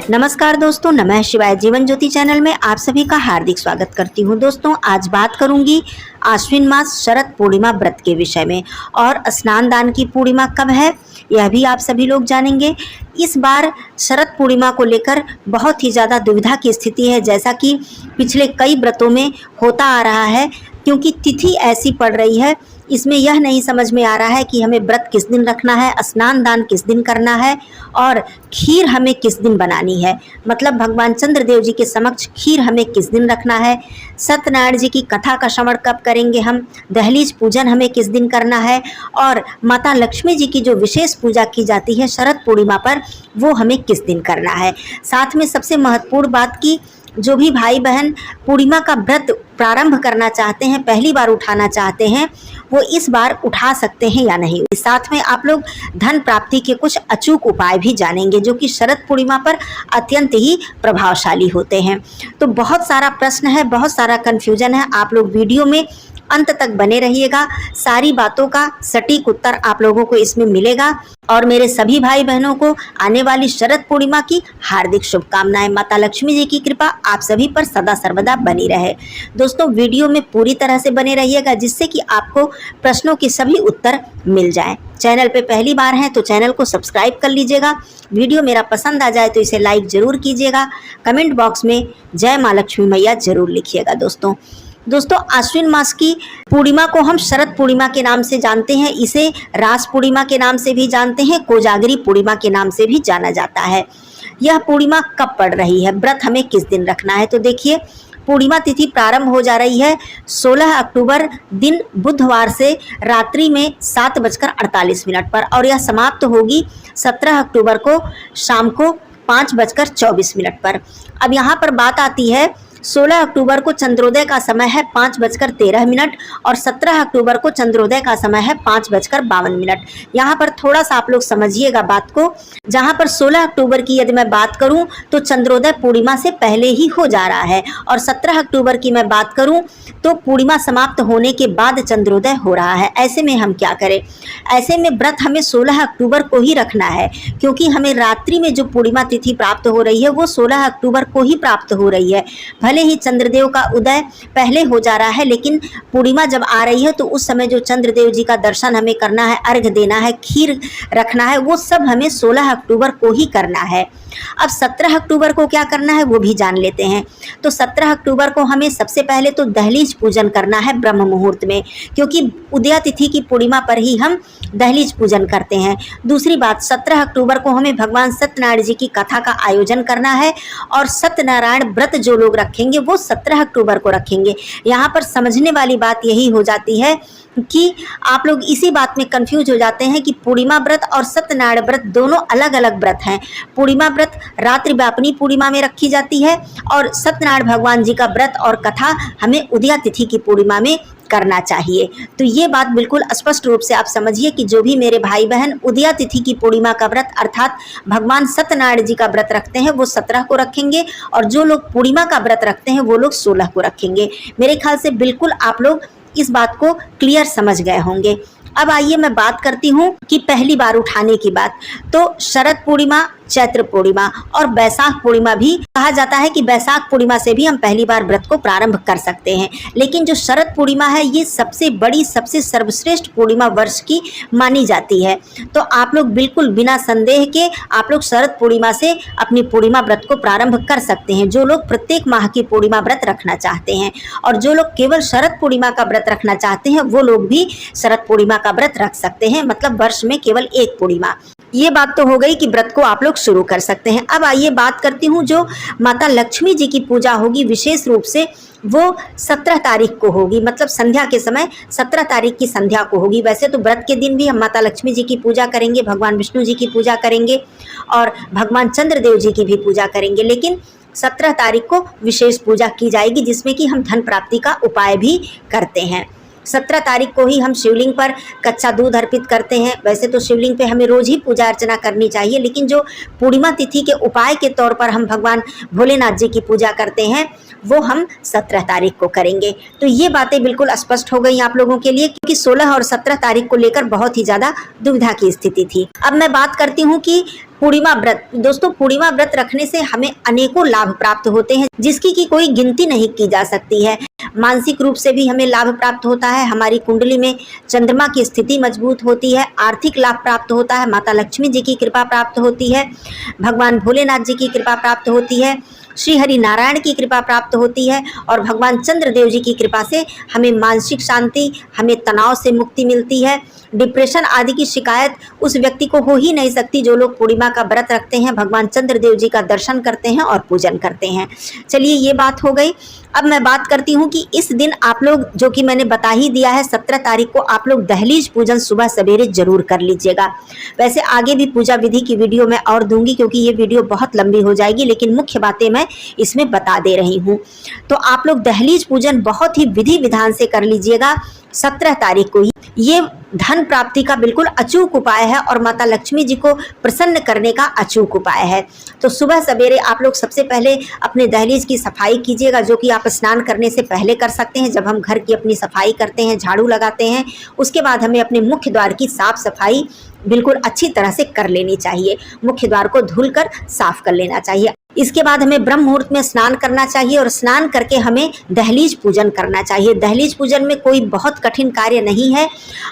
नमस्कार दोस्तों, नमः शिवाय। जीवन ज्योति चैनल में आप सभी का हार्दिक स्वागत करती हूं। दोस्तों, आज बात करूंगी आश्विन मास शरद पूर्णिमा व्रत के विषय में। और स्नान दान की पूर्णिमा कब है यह भी आप सभी लोग जानेंगे। इस बार शरद पूर्णिमा को लेकर बहुत ही ज़्यादा दुविधा की स्थिति है, जैसा कि पिछले कई व्रतों में होता आ रहा है, क्योंकि तिथि ऐसी पड़ रही है। इसमें यह नहीं समझ में आ रहा है कि हमें व्रत किस दिन रखना है, स्नान दान किस दिन करना है और खीर हमें किस दिन बनानी है। मतलब भगवान चंद्रदेव जी के समक्ष खीर हमें किस दिन रखना है, सत्यनारायण जी की कथा का श्रवण कब करेंगे हम, दहलीज पूजन हमें किस दिन करना है और माता लक्ष्मी जी की जो विशेष पूजा की जाती है शरद पूर्णिमा पर, वो हमें किस दिन करना है। साथ में सबसे महत्वपूर्ण बात की, जो भी भाई बहन पूर्णिमा का व्रत प्रारंभ करना चाहते हैं, पहली बार उठाना चाहते हैं, वो इस बार उठा सकते हैं या नहीं। साथ में आप लोग धन प्राप्ति के कुछ अचूक उपाय भी जानेंगे, जो कि शरद पूर्णिमा पर अत्यंत ही प्रभावशाली होते हैं। तो बहुत सारा प्रश्न है, बहुत सारा कन्फ्यूजन है। आप लोग वीडियो में अंत तक बने रहिएगा, सारी बातों का सटीक उत्तर आप लोगों को इसमें मिलेगा। और मेरे सभी भाई बहनों को आने वाली शरद पूर्णिमा की हार्दिक शुभकामनाएं। माता लक्ष्मी जी की कृपा आप सभी पर सदा सर्वदा बनी रहे। दोस्तों, वीडियो में पूरी तरह से बने रहिएगा, जिससे कि आपको प्रश्नों के सभी उत्तर मिल जाएं। चैनल पे पहली बार हैं तो चैनल को सब्सक्राइब कर लीजिएगा। वीडियो मेरा पसंद आ जाए तो इसे लाइक जरूर कीजिएगा। कमेंट बॉक्स में जय माँ लक्ष्मी मैया जरूर लिखिएगा। दोस्तों, आश्विन मास की पूर्णिमा को हम शरद पूर्णिमा के नाम से जानते हैं, इसे रास पूर्णिमा के नाम से भी जानते हैं, कोजागरी पूर्णिमा के नाम से भी जाना जाता है। यह पूर्णिमा कब पड़ रही है, व्रत हमें किस दिन रखना है, तो देखिए पूर्णिमा तिथि प्रारंभ हो जा रही है 16 अक्टूबर दिन बुधवार से रात्रि में 7:48 पर, और यह समाप्त होगी 17 अक्टूबर को शाम को 5:24 पर। अब यहाँ पर बात आती है, 16 अक्टूबर को चंद्रोदय का समय है 5:13 और 17 अक्टूबर को चंद्रोदय का समय है 5:52। यहाँ पर थोड़ा सा आप लोग समझिएगा बात को। जहाँ पर 16 अक्टूबर की यदि मैं बात करूँ तो चंद्रोदय पूर्णिमा से पहले ही हो जा रहा है, और 17 अक्टूबर की मैं बात करूँ तो पूर्णिमा समाप्त होने के बाद चंद्रोदय हो रहा है। ऐसे में हम क्या करें? ऐसे में व्रत हमें 16 अक्टूबर को ही रखना है, क्योंकि हमें रात्रि में जो पूर्णिमा तिथि प्राप्त हो रही है वो 16 अक्टूबर को ही प्राप्त हो रही है। भले ही चंद्रदेव का उदय पहले हो जा रहा है, लेकिन पूर्णिमा जब आ रही है तो उस समय जो चंद्रदेव जी का दर्शन हमें करना है, अर्घ्य देना है, खीर रखना है, वो सब हमें 16 अक्टूबर को ही करना है। अब 17 अक्टूबर को क्या करना है वो भी जान लेते हैं। तो 17 अक्टूबर को हमें सबसे पहले तो दहलीज पूजन करना है ब्रह्म मुहूर्त में, क्योंकि उदया तिथि की पूर्णिमा पर ही हम दहलीज पूजन करते हैं। दूसरी बात, 17 अक्टूबर को हमें भगवान सत्यनारायण जी की कथा का आयोजन करना है, और सत्यनारायण व्रत जो लोग रखेंगे वो 17 अक्टूबर को रखेंगे। यहाँ पर समझने वाली बात यही हो जाती है कि आप लोग इसी बात में कंफ्यूज हो जाते हैं कि पूर्णिमा व्रत और सत्यनारायण व्रत दोनों अलग अलग व्रत हैं। पूर्णिमा व्रत रात्रि व्यापनी पूर्णिमा में रखी जाती है, और सत्यनारायण भगवान जी का व्रत और कथा हमें उदया तिथि की पूर्णिमा में करना चाहिए। तो ये बात बिल्कुल स्पष्ट रूप से आप समझिए कि जो भी मेरे भाई बहन उदया तिथि की पूर्णिमा का व्रत अर्थात भगवान सत्यनारायण जी का व्रत रखते हैं वो 17 को रखेंगे, और जो लोग पूर्णिमा का व्रत रखते हैं वो लोग 16 को रखेंगे। मेरे ख्याल से बिल्कुल आप लोग इस बात को क्लियर समझ गए होंगे। अब आइए मैं बात करती हूँ कि पहली बार उठाने की बात। तो शरद पूर्णिमा, चैत्र पूर्णिमा और बैसाख पूर्णिमा भी कहा जाता है कि बैसाख पूर्णिमा से भी हम पहली बार व्रत को प्रारंभ कर सकते हैं, लेकिन जो शरद पूर्णिमा है ये सबसे बड़ी, सबसे सर्वश्रेष्ठ पूर्णिमा वर्ष की मानी जाती है। तो आप लोग बिल्कुल बिना संदेह के आप लोग शरद पूर्णिमा से अपनी पूर्णिमा व्रत को प्रारंभ कर सकते हैं, जो लोग प्रत्येक माह की पूर्णिमा व्रत रखना चाहते हैं। और जो लोग केवल शरद पूर्णिमा का व्रत रखना चाहते हैं वो लोग भी शरद पूर्णिमा का व्रत रख सकते हैं, मतलब वर्ष में केवल एक पूर्णिमा। ये बात तो हो गई कि व्रत को आप लोग शुरू कर सकते हैं। अब आइए बात करती हूँ, जो माता लक्ष्मी जी की पूजा होगी विशेष रूप से वो 17 तारीख को होगी, मतलब संध्या के समय 17 तारीख की संध्या को होगी। वैसे तो व्रत के दिन भी हम माता लक्ष्मी जी की पूजा करेंगे, भगवान विष्णु जी की पूजा करेंगे और भगवान चंद्रदेव जी की भी पूजा करेंगे, लेकिन 17 तारीख को विशेष पूजा की जाएगी, जिसमें कि हम धन प्राप्ति का उपाय भी करते हैं। 17 तारीख को ही हम शिवलिंग पर कच्चा दूध अर्पित करते हैं। वैसे तो शिवलिंग पे हमें रोज ही पूजा अर्चना करनी चाहिए, लेकिन जो पूर्णिमा तिथि के उपाय के तौर पर हम भगवान भोलेनाथ जी की पूजा करते हैं वो हम 17 तारीख को करेंगे। तो ये बातें बिल्कुल स्पष्ट हो गई आप लोगों के लिए, क्योंकि 16 और 17 तारीख को लेकर बहुत ही ज़्यादा दुविधा की स्थिति थी। अब मैं बात करती हूँ कि पूर्णिमा व्रत। दोस्तों, पूर्णिमा व्रत रखने से हमें अनेकों लाभ प्राप्त होते हैं, जिसकी की कोई गिनती नहीं की जा सकती है। मानसिक रूप से भी हमें लाभ प्राप्त होता है, हमारी कुंडली में चंद्रमा की स्थिति मजबूत होती है, आर्थिक लाभ प्राप्त होता है, माता लक्ष्मी जी की कृपा प्राप्त होती है, भगवान भोलेनाथ जी की कृपा प्राप्त होती है, श्री हरि नारायण की कृपा प्राप्त होती है और भगवान चंद्रदेव जी की कृपा से हमें मानसिक शांति, हमें तनाव से मुक्ति मिलती है। डिप्रेशन आदि की शिकायत उस व्यक्ति को हो ही नहीं सकती जो लोग पूर्णिमा का व्रत रखते हैं, भगवान चंद्रदेव जी का दर्शन करते हैं और पूजन करते हैं। चलिए, ये बात हो गई। अब मैं बात करती हूँ कि इस दिन आप लोग, जो कि मैंने बता ही दिया है, 17 तारीख को आप लोग दहलीज पूजन सुबह सवेरे जरूर कर लीजिएगा। वैसे आगे भी पूजा विधि की वीडियो मैं और दूंगी, क्योंकि ये वीडियो बहुत लंबी हो जाएगी, लेकिन मुख्य बातें मैं इसमें बता दे रही हूँ। तो आप लोग दहलीज पूजन बहुत ही विधि विधान से कर लीजिएगा 17 तारीख को ही। ये धन प्राप्ति का बिल्कुल अचूक उपाय है और माता लक्ष्मी जी को प्रसन्न करने का अचूक उपाय है। तो सुबह सवेरे आप लोग सबसे पहले अपने दहलीज की सफाई कीजिएगा, जो कि आप स्नान करने से पहले कर सकते हैं। जब हम घर की अपनी सफाई करते हैं, झाड़ू लगाते हैं, उसके बाद हमें अपने मुख्य द्वार की साफ सफाई बिल्कुल अच्छी तरह से कर लेनी चाहिए। मुख्य द्वार को धुलकर साफ कर लेना चाहिए। इसके बाद हमें ब्रह्म मुहूर्त में स्नान करना चाहिए और स्नान करके हमें दहलीज पूजन करना चाहिए। दहलीज पूजन में कोई बहुत कठिन कार्य नहीं है।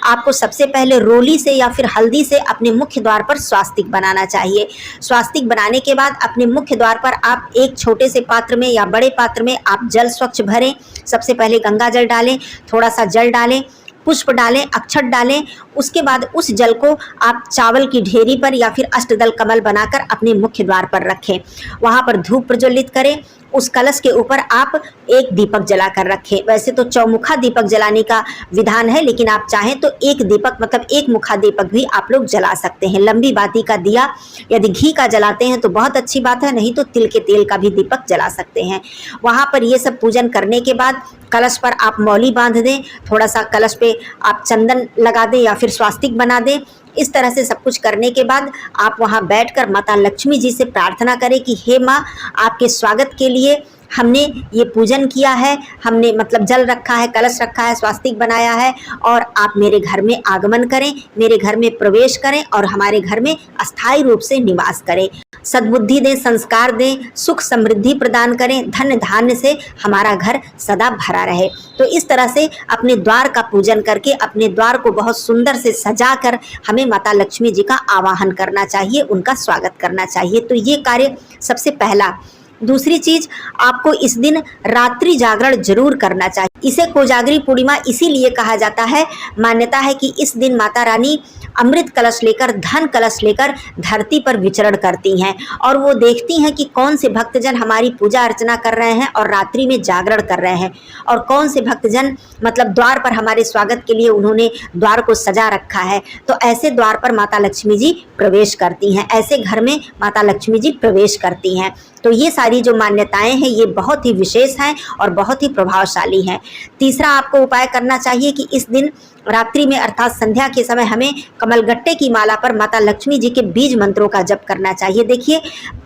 आपको सबसे पहले रोली से या फिर हल्दी से अपने मुख्य द्वार पर स्वास्तिक बनाना चाहिए। स्वास्तिक बनाने के बाद अपने मुख्य द्वार पर आप एक छोटे से पात्र में या बड़े पात्र में आप जल स्वच्छ भरें। सबसे पहले गंगा जल डालें, थोड़ा सा जल डालें, पुष्प डालें, अक्षत डालें। उसके बाद उस जल को आप चावल की ढेरी पर या फिर अष्टदल कमल बनाकर अपने मुख्य द्वार पर रखें। वहाँ पर धूप प्रज्वलित करें। उस कलश के ऊपर आप एक दीपक जलाकर रखें। वैसे तो चौमुखा दीपक जलाने का विधान है, लेकिन आप चाहें तो एक दीपक मतलब एक मुखा दीपक भी आप लोग जला सकते हैं। लंबी बाती का दिया यदि घी का जलाते हैं तो बहुत अच्छी बात है, नहीं तो तिल के तेल का भी दीपक जला सकते हैं। वहाँ पर ये सब पूजन करने के बाद कलश पर आप मौली बांध दें, थोड़ा सा कलश पे आप चंदन लगा दें या फिर स्वास्तिक बना दें। इस तरह से सब कुछ करने के बाद आप वहाँ बैठकर माता लक्ष्मी जी से प्रार्थना करें कि हे माँ, आपके स्वागत के लिए हमने ये पूजन किया है, हमने मतलब जल रखा है, कलश रखा है, स्वास्तिक बनाया है, और आप मेरे घर में आगमन करें, मेरे घर में प्रवेश करें और हमारे घर में अस्थायी रूप से निवास करें। सद्बुद्धि दें, संस्कार दें, सुख समृद्धि प्रदान करें, धन धान्य से हमारा घर सदा भरा रहे। तो इस तरह से अपने द्वार का पूजन करके अपने द्वार को बहुत सुंदर से सजाकर हमें माता लक्ष्मी जी का आवाहन करना चाहिए, उनका स्वागत करना चाहिए। तो ये कार्य सबसे पहला। दूसरी चीज, आपको इस दिन रात्रि जागरण जरूर करना चाहिए। इसे कोजागरी पूर्णिमा इसीलिए कहा जाता है। मान्यता है कि इस दिन माता रानी अमृत कलश लेकर, धन कलश लेकर धरती पर विचरण करती हैं और वो देखती हैं कि कौन से भक्तजन हमारी पूजा अर्चना कर रहे हैं और रात्रि में जागरण कर रहे हैं, और कौन से भक्तजन मतलब द्वार पर हमारे स्वागत के लिए उन्होंने द्वार को सजा रखा है। तो ऐसे द्वार पर माता लक्ष्मी जी प्रवेश करती हैं, ऐसे घर में माता लक्ष्मी जी प्रवेश करती हैं। तो ये सारी जो मान्यताएं हैं ये बहुत ही विशेष हैं और बहुत ही प्रभावशाली हैं। तीसरा, आपको उपाय करना चाहिए कि इस दिन रात्रि में अर्थात संध्या के समय हमें कमलगट्टे की माला पर माता लक्ष्मी जी के बीज मंत्रों का जप करना चाहिए। देखिए,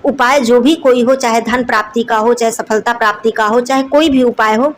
उपाय जो भी कोई हो, चाहे धन प्राप्ति का हो, चाहे सफलता प्राप्ति का हो, चाहे कोई भी उपाय हो,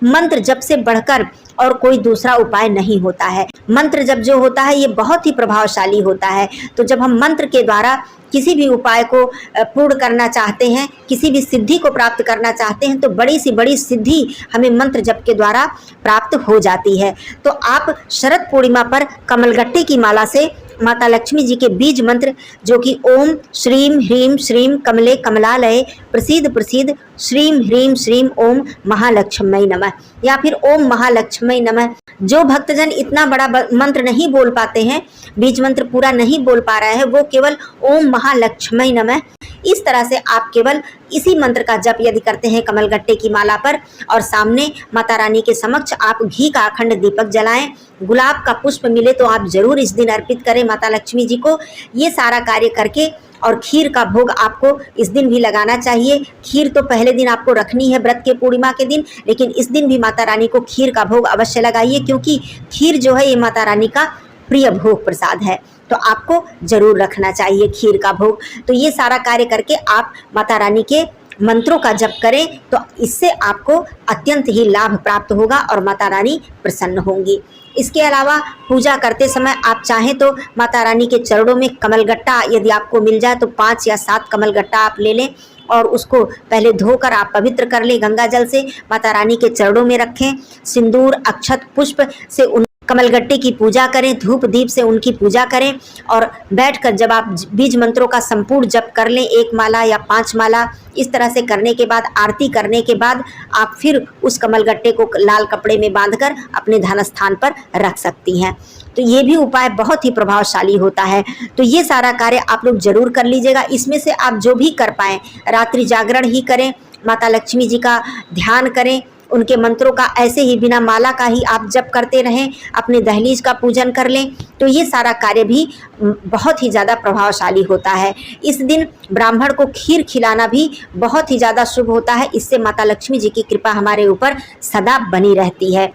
मंत्र जप से बढ़कर और कोई दूसरा उपाय नहीं होता है। मंत्र जप जो होता है ये बहुत ही प्रभावशाली होता है। तो जब हम मंत्र के द्वारा किसी भी उपाय को पूर्ण करना चाहते हैं, किसी भी सिद्धि को प्राप्त करना चाहते हैं, तो बड़ी से बड़ी सिद्धि हमें मंत्र जप के द्वारा प्राप्त हो जाती है। तो आप शरद पूर्णिमा पर कमलगट्टे की माला से माता लक्ष्मी जी के बीज मंत्र, जो कि ओम श्रीम ह्रीम श्रीम कमले कमलालय प्रसीद प्रसीद श्रीम ह्रीम श्रीम ओम महालक्ष्मी नमः, या फिर ओम महालक्ष्मी नमः। जो भक्तजन इतना बड़ा मंत्र नहीं बोल पाते हैं, बीज मंत्र पूरा नहीं बोल पा रहे हैं, वो केवल ओम महालक्ष्मी नमः, इस तरह से आप केवल इसी मंत्र का जप यदि करते हैं कमलगट्टे की माला पर, और सामने माता रानी के समक्ष आप घी का अखंड दीपक जलाएं, गुलाब का पुष्प मिले तो आप जरूर इस दिन अर्पित करें माता लक्ष्मी जी को। ये सारा कार्य करके, और खीर का भोग आपको इस दिन भी लगाना चाहिए। खीर तो पहले दिन आपको रखनी है व्रत के पूर्णिमा के दिन, लेकिन इस दिन भी माता रानी को खीर का भोग अवश्य लगाइए, क्योंकि खीर जो है ये माता रानी का प्रिय भोग प्रसाद है, तो आपको जरूर रखना चाहिए खीर का भोग। तो ये सारा कार्य करके आप माता रानी के मंत्रों का जप करें, तो इससे आपको अत्यंत ही लाभ प्राप्त होगा और माता रानी प्रसन्न होंगी। इसके अलावा पूजा करते समय आप चाहें तो माता रानी के चरणों में कमलगट्टा यदि आपको मिल जाए तो 5 या 7 कमलगट्टा आप ले लें और उसको पहले धोकर आप पवित्र कर लें गंगा जल से, माता रानी के चरणों में रखें, सिंदूर अक्षत पुष्प से उन कमलगट्टे की पूजा करें, धूप दीप से उनकी पूजा करें और बैठकर जब आप बीज मंत्रों का संपूर्ण जप कर लें 1 माला या 5 माला, इस तरह से करने के बाद आरती करने के बाद आप फिर उस कमलगट्टे को लाल कपड़े में बांधकर अपने ध्यान स्थान पर रख सकती हैं। तो ये भी उपाय बहुत ही प्रभावशाली होता है। तो ये सारा कार्य आप लोग जरूर कर लीजिएगा। इसमें से आप जो भी कर पाएँ, रात्रि जागरण ही करें, माता लक्ष्मी जी का ध्यान करें, उनके मंत्रों का ऐसे ही बिना माला का ही आप जप करते रहें, अपने दहलीज का पूजन कर लें, तो ये सारा कार्य भी बहुत ही ज़्यादा प्रभावशाली होता है। इस दिन ब्राह्मण को खीर खिलाना भी बहुत ही ज़्यादा शुभ होता है। इससे माता लक्ष्मी जी की कृपा हमारे ऊपर सदा बनी रहती है।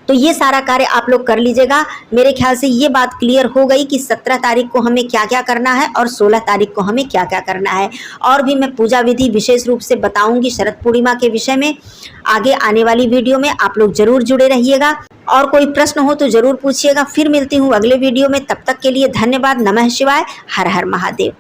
तो ये सारा कार्य आप लोग कर लीजिएगा। मेरे ख्याल से ये बात क्लियर हो गई कि 17 तारीख को हमें क्या क्या करना है और 16 तारीख को हमें क्या क्या करना है। और भी मैं पूजा विधि विशेष रूप से बताऊंगी शरद पूर्णिमा के विषय में आगे आने वाली वीडियो में। आप लोग जरूर जुड़े रहिएगा और कोई प्रश्न हो तो जरूर पूछिएगा। फिर मिलती हूँ अगले वीडियो में, तब तक के लिए धन्यवाद। नमः शिवाय, हर हर महादेव।